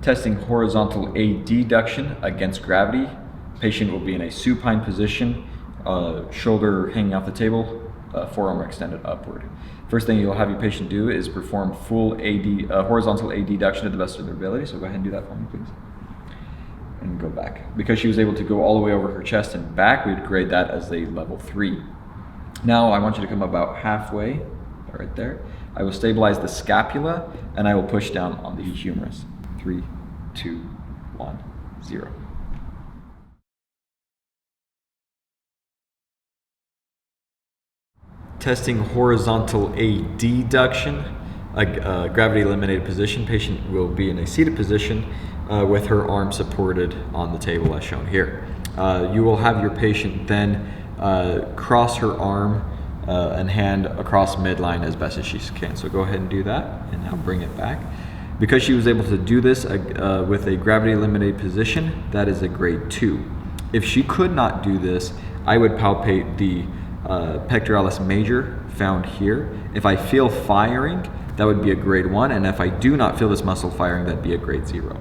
Testing horizontal adduction against gravity. Patient will be in a supine position, shoulder hanging off the table, forearm extended upward. First thing you'll have your patient do is perform full horizontal adduction to the best of their ability. So go ahead and do that for me, please. And go back. Because she was able to go all the way over her chest and back, we'd grade that as a level 3. Now I want you to come about halfway, right there. I will stabilize the scapula and I will push down on the humerus. 3, 2, 1, 0. Testing horizontal adduction, a gravity eliminated position. Patient will be in a seated position with her arm supported on the table as shown here. You will have your patient then cross her arm and hand across midline as best as she can. So go ahead and do that and now bring it back. Because she was able to do this with a gravity eliminated position, that is a grade 2. If she could not do this, I would palpate the pectoralis major found here. If I feel firing, that would be a grade 1, and if I do not feel this muscle firing, that'd be a grade 0.